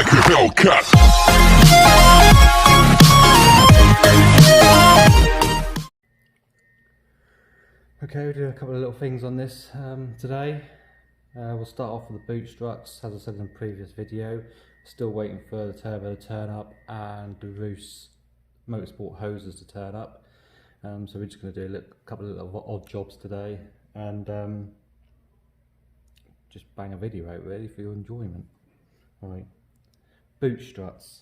like a Hellcat. Okay, we'll do a couple of little things on this today. We'll start off with the boot struts, as I said in the previous video. Still waiting for the turbo to turn up and the Roos motorsport hoses to turn up. So we're just going to do a couple of little odd jobs today and just bang a video out really for your enjoyment. Alright, boot struts.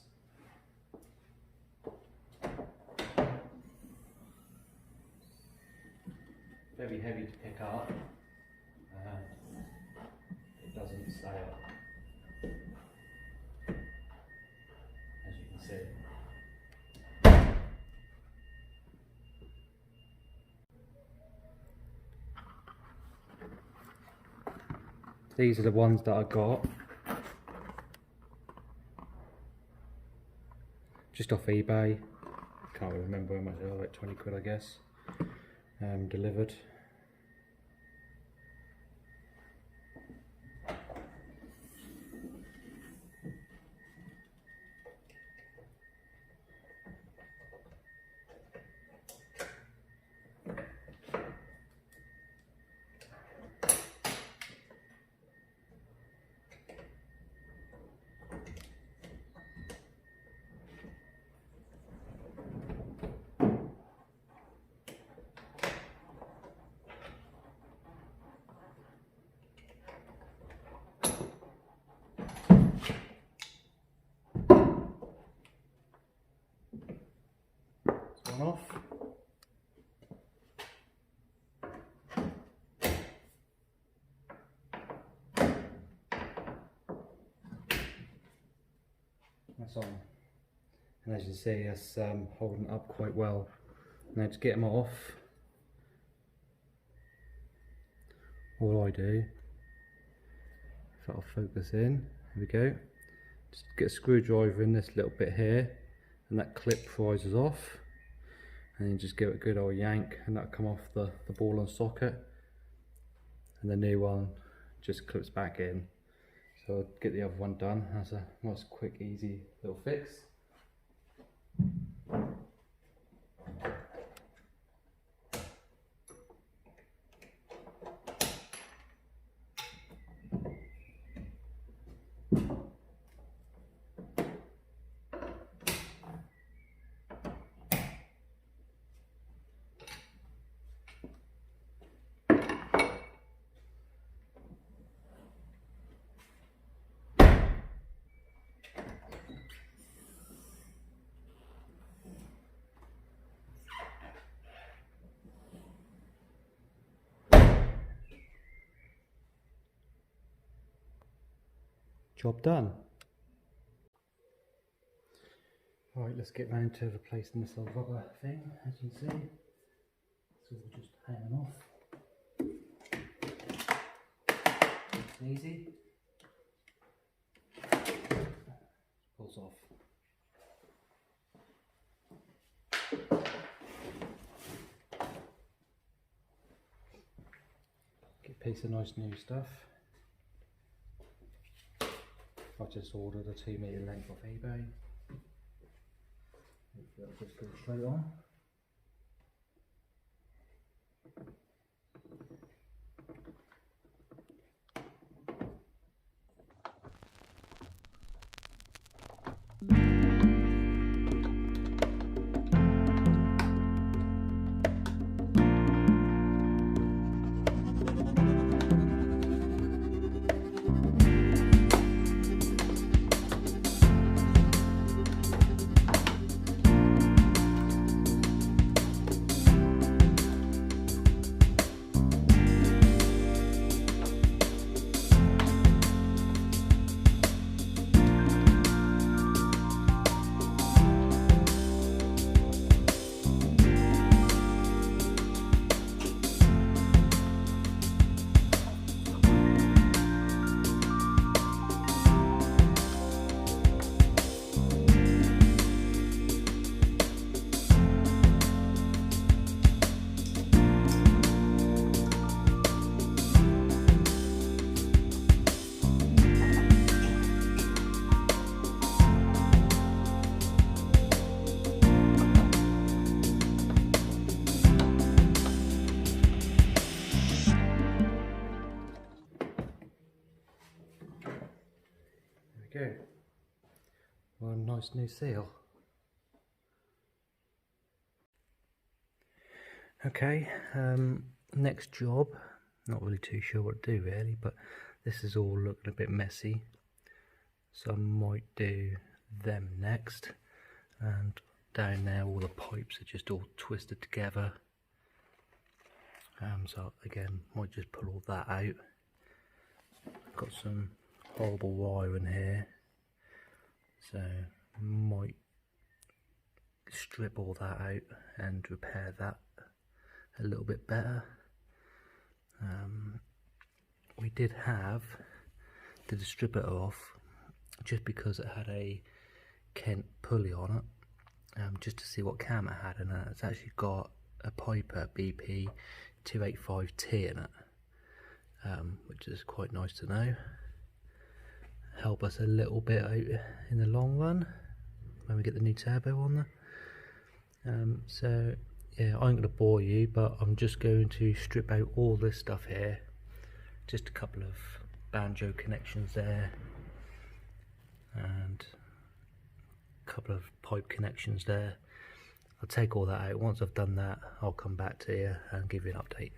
Very heavy to pick up, it doesn't stay up, as you can see. These are the ones that I got just off eBay. Can't really remember how much they are, like 20 quid I guess. Delivered. Off. That's on, and as you see, it's holding up quite well. Now to get them off, all I do, if I'll focus in, here we go, just get a screwdriver in this little bit here, and that clip rises off. And then just give it a good old yank and that'll come off the ball and socket, and the new one just clips back in. So I'll get the other one done. That's a nice quick easy little fix. Job done. Alright, let's get round to replacing this old rubber thing. As you can see, it's all just hanging off. It's easy. Pulls off. Get a piece of nice new stuff. I just ordered a 2 metre length off eBay. That'll just go straight on. we go. Well, nice new seal. Okay, next job, not really too sure what to do really, but this is all looking a bit messy, so I might do them next. And down there all the pipes are just all twisted together, so again might just pull all that out. Got some horrible wire in here, so might strip all that out and repair that a little bit better. We did have the distributor off just because it had a Kent pulley on it, just to see what cam it had, and it's actually got a Piper BP 285T in it, which is quite nice to know. Help us a little bit out in the long run when we get the new turbo on there. So yeah, I'm going to bore you, but I'm just going to strip out all this stuff here. Just a couple of banjo connections there and a couple of pipe connections there. I'll take all that out. Once I've done that, I'll come back to you and give you an update.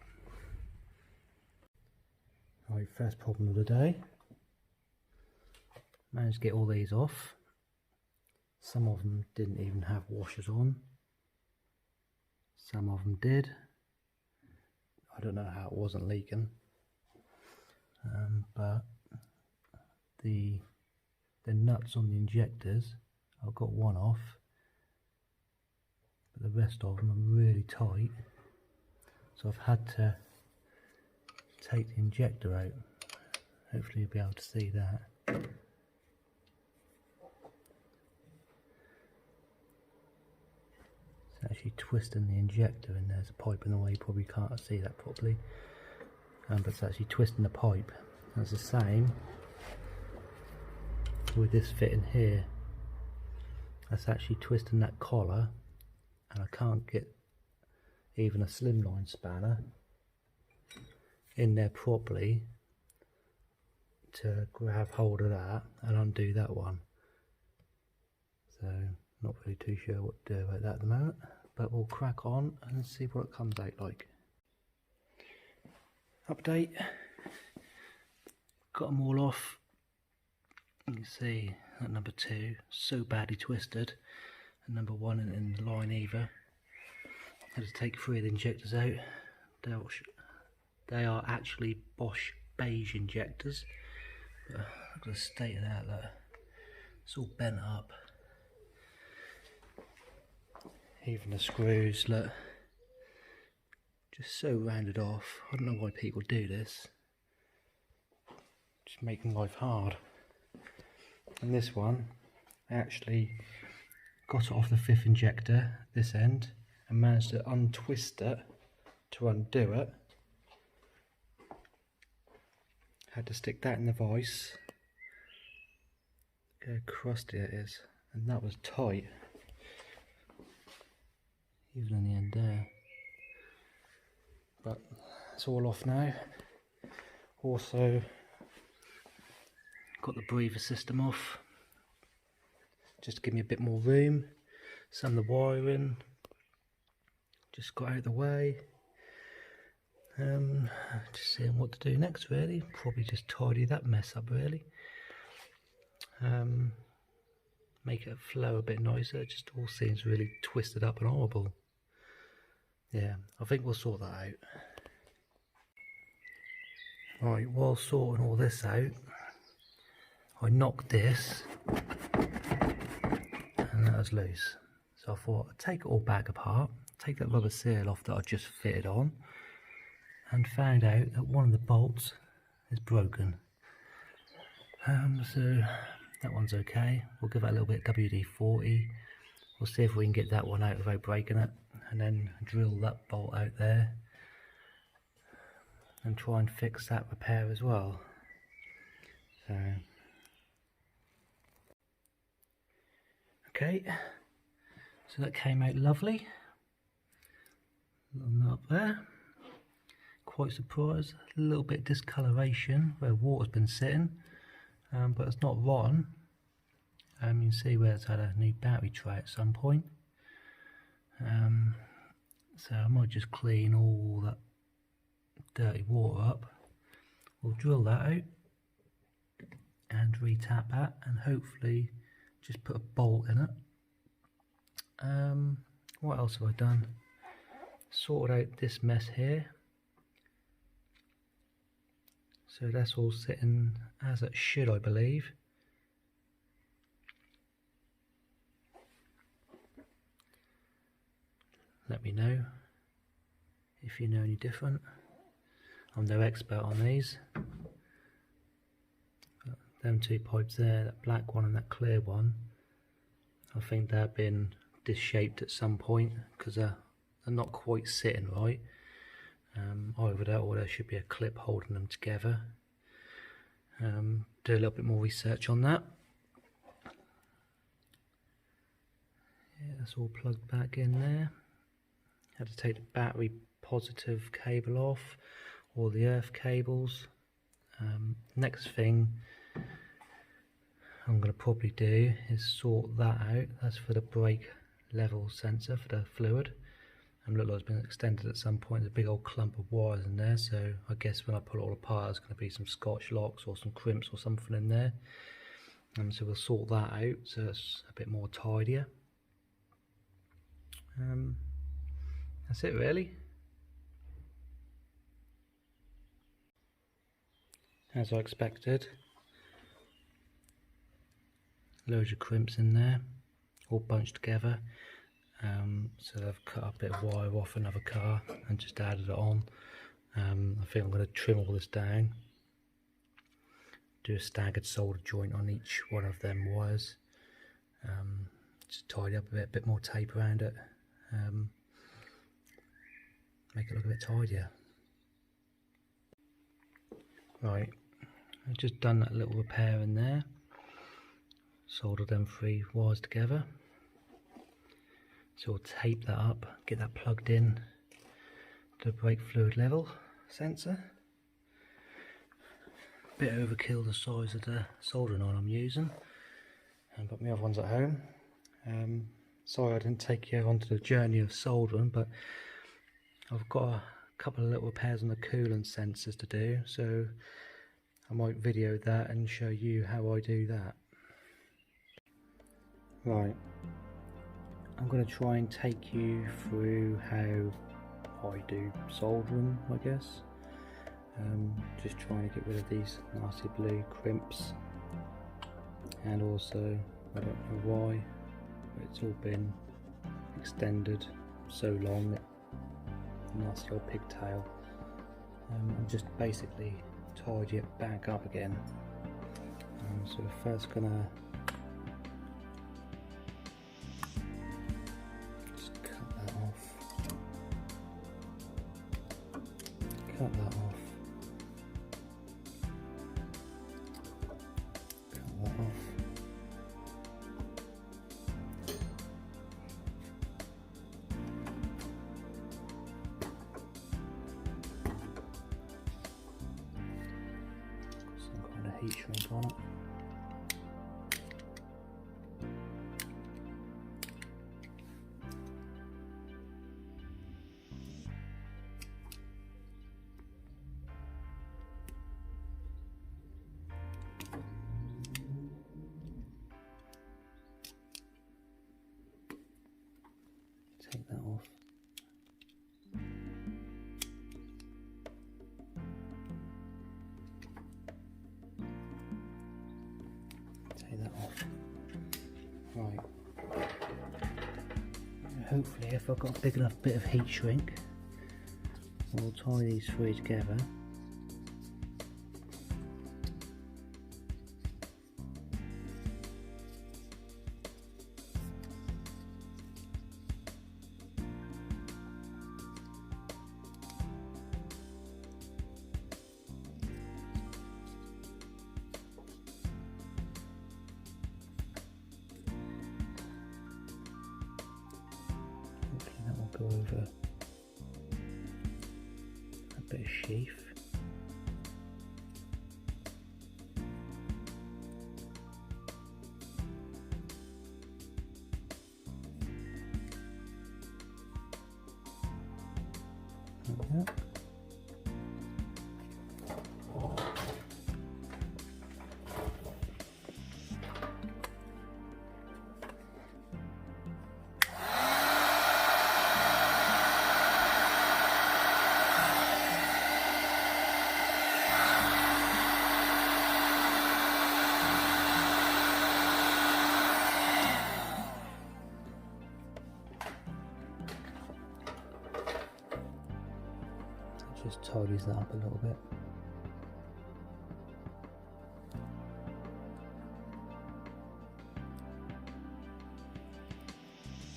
Right, first problem of the day. Managed to get all these off. Some of them didn't even have washers on. Some of them did. I don't know how it wasn't leaking. But the nuts on the injectors, I've got one off, but the rest of them are really tight, so I've had to take the injector out. Hopefully you'll be able to see that. It's actually twisting the injector, and there's a pipe in the way. You probably can't see that properly, but it's actually twisting the pipe. That's the same with this fitting here. That's actually twisting that collar, and I can't get even a slimline spanner in there properly to grab hold of that and undo that one. So not really too sure what to do about that at the moment, but we'll crack on and see what it comes out like. Update. Got them all off. You can see that number 2 so badly twisted, and number 1 in the line either. Had to take 3 of the injectors out. They are actually Bosch beige injectors. But look at the state of that. Look. It's all bent up. Even the screws, look, just so rounded off. I don't know why people do this. Just making life hard. And this one, I actually got it off the 5th injector, this end, and managed to untwist it to undo it. Had to stick that in the vise. Look how crusty it is, and that was tight. Even in the end there. But it's all off now. Also got the breather system off, just to give me a bit more room. Some of the wiring just got out of the way. Just seeing what to do next really. Probably just tidy that mess up really. Make it flow a bit nicer. It just all seems really twisted up and horrible. Yeah, I think we'll sort that out. Right, while sorting all this out, I knocked this and that was loose. So I thought I'd take it all back apart, take that rubber seal off that I just fitted on, and found out that one of the bolts is broken. So that one's okay. We'll give that a little bit of WD-40. We'll see if we can get that one out without breaking it, and then drill that bolt out there and try and fix that repair as well. So okay, so that came out lovely. Up there, quite surprised. A little bit of discoloration where water's been sitting, but it's not rotten. You can see where it's had a new battery tray at some point. So I might just clean all that dirty water up. We'll drill that out and re-tap that, and hopefully just put a bolt in it. What else have I done? Sorted out this mess here. So that's all sitting as it should, I believe. Let me know if you know any different. I'm no expert on these. But them two pipes there, that black one and that clear one, I think they've been disshaped at some point because they're not quite sitting right. Either that or there should be a clip holding them together. Do a little bit more research on that. Yeah, that's all plugged back in there. Had to take the battery positive cable off, all the earth cables. Next thing I'm going to probably do is sort that out. That's for the brake level sensor for the fluid. Look like it's been extended at some point. There's a big old clump of wires in there, so I guess when I pull it all apart there's going to be some scotch locks or some crimps or something in there. So we'll sort that out so it's a bit more tidier. That's it really. As I expected, loads of crimps in there, all bunched together. So I've cut a bit of wire off another car and just added it on. I think I'm going to trim all this down, do a staggered solder joint on each one of them wires, just tidy up a bit more tape around it, make it look a bit tidier. Right, I've just done that little repair in there, soldered them 3 wires together. So we'll tape that up, get that plugged in to the brake fluid level sensor. Bit overkill the size of the soldering iron I'm using, but my other one's at home. Sorry I didn't take you onto the journey of soldering, but I've got a couple of little repairs on the coolant sensors to do, so I might video that and show you how I do that. Right. I'm going to try and take you through how I do soldering, I guess. Just trying to get rid of these nasty blue crimps, and also, I don't know why, but it's all been extended so long, nasty old pigtail. I'm just basically tidy it back up again. So we're first going to cut that off, cut that off, some kind of heat shrink on it. Take that off. Take that off. Right. Hopefully if I've got a big enough bit of heat shrink, we'll tie these 3 together. That will go over a bit of sheath. Yeah. Just tidies that up a little bit.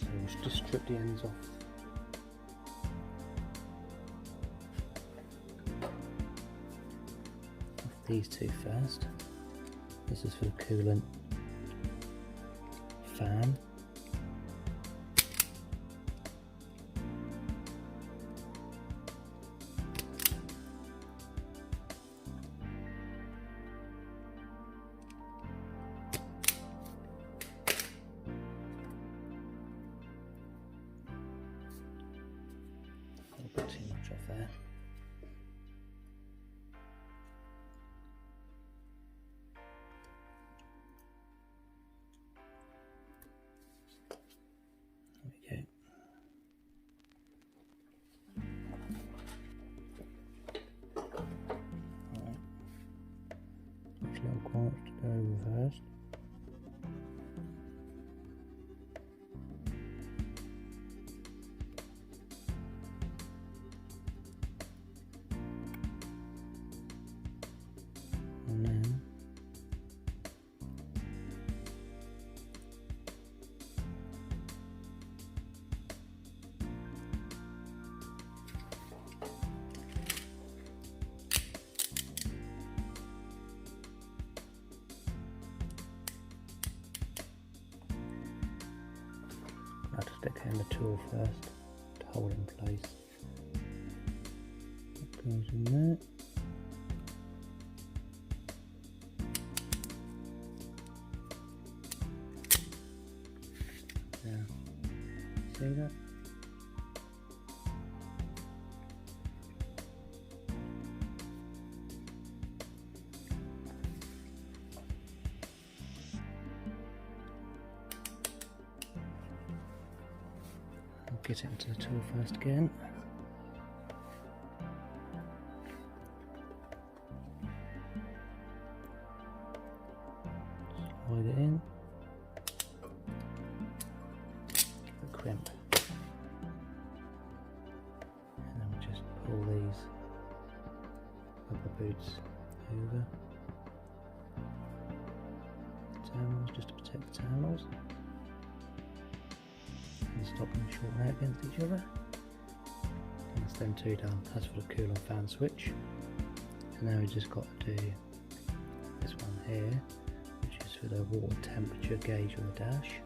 So we'll just strip the ends off. These two first. This is for the coolant fan. Put too much off there. There we go. Alright. Which little corner to go over first. And then I have to stick it in the tool first to hold it in place. That goes in there. See that? I'll get it into the tool first again. Slide it in. Crimp, and then we just pull these rubber boots over the terminals just to protect the terminals and stop them shorting out against each other. And that's them two done. That's for the coolant fan switch. And now we just got to do this one here, which is for the water temperature gauge on the dash.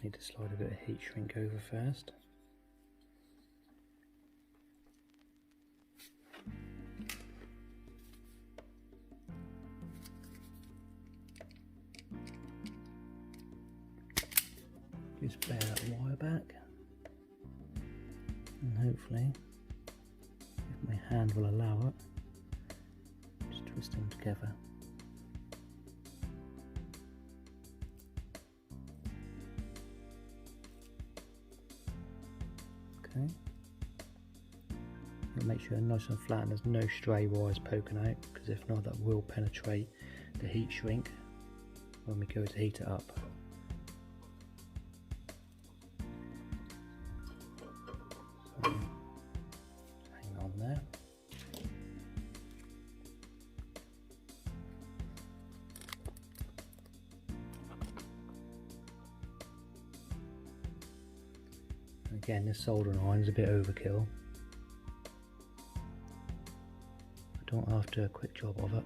Need to slide a bit of heat shrink over first. Just bear that wire back, and hopefully, if my hand will allow it, just twist them together. Okay. You'll make sure they're nice and flat and there's no stray wires poking out, because if not, that will penetrate the heat shrink when we go to heat it up. So, hang on there. Again, this soldering iron is a bit overkill. Don't have to do a quick job of it.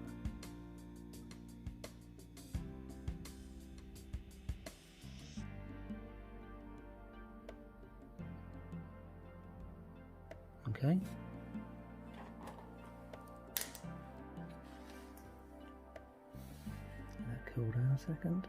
Okay. Let that cool down a second.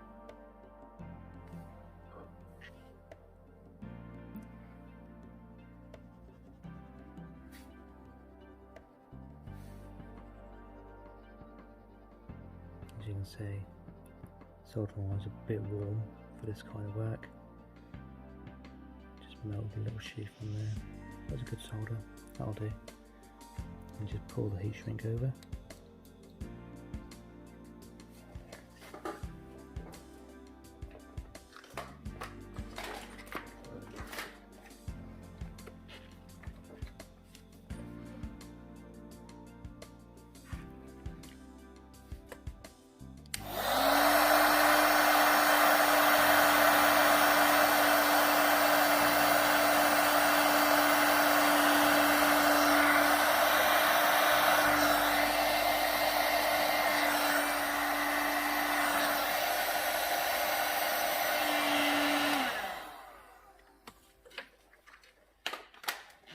As you can see, soldering iron's a bit warm for this kind of work. Just melt the little sheath on there. That's a good solder, that'll do. And just pull the heat shrink over.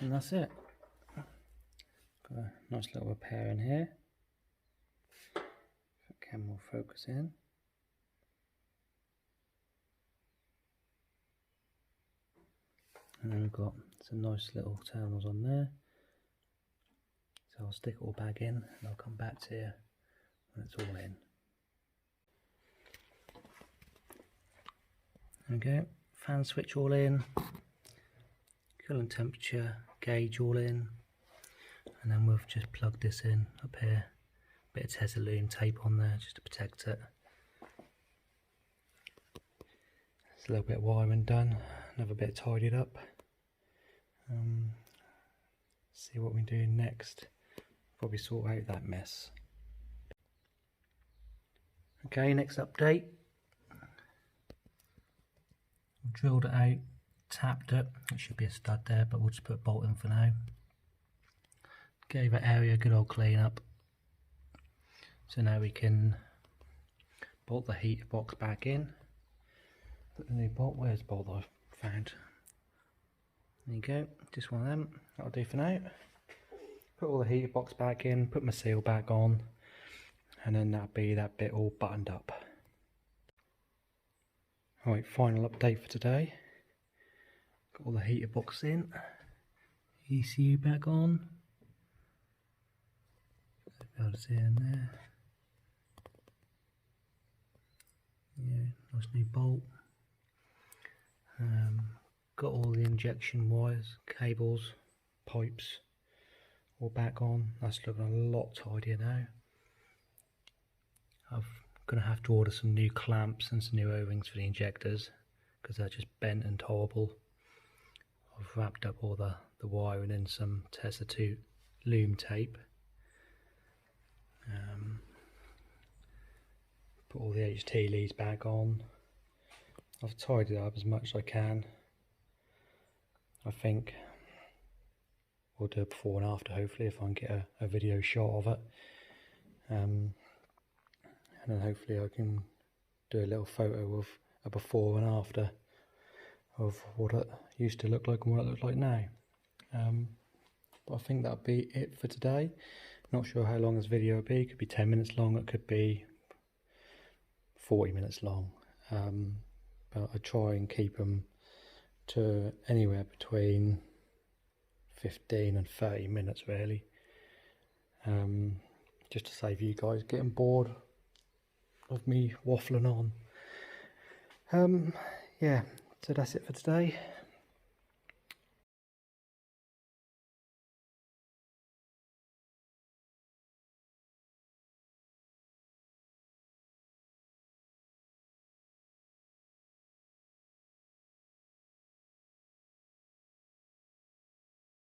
And that's it. Got a nice little repair in here. Camera will focus in. And then we've got some nice little terminals on there. So I'll stick it all back in and I'll come back to you when it's all in. There we go, fan switch all in, coolant temperature gauge all in, and then we've just plugged this in up here. Bit of Tesaloom tape on there just to protect it. There's a little bit of wiring done, another bit tidied up. See what we do next. Probably sort out that mess. Okay, next update. Drilled it out, tapped it. It should be a stud there, but we'll just put a bolt in for now. Gave that area a good old clean up. So now we can bolt the heater box back in. Put the new bolt. Where's the bolt I found? There you go, just one of them. That'll do for now. Put all the heater box back in, put my seal back on, and then that'll be that bit all buttoned up. Alright, final update for today. Got all the heater box in, ECU back on. Be able to see in there. Yeah, nice new bolt. Got all the injection wires, cables, pipes all back on. That's looking a lot tidier now. I'm going to have to order some new clamps and some new O-rings for the injectors because they're just bent and horrible. I've wrapped up all the wiring in some Tesaloom tape. Put all the HT leads back on. I've tidied it up as much as I can. I think we'll do a before and after, hopefully, if I can get a video shot of it. And then hopefully I can do a little photo of a before and after of what it used to look like and what it looks like now. But I think that'll be it for today. Not sure how long this video will be. It could be 10 minutes long, it could be 40 minutes long. But I try and keep them to anywhere between 15 and 30 minutes really, just to save you guys getting bored of me waffling on. Yeah, so that's it for today.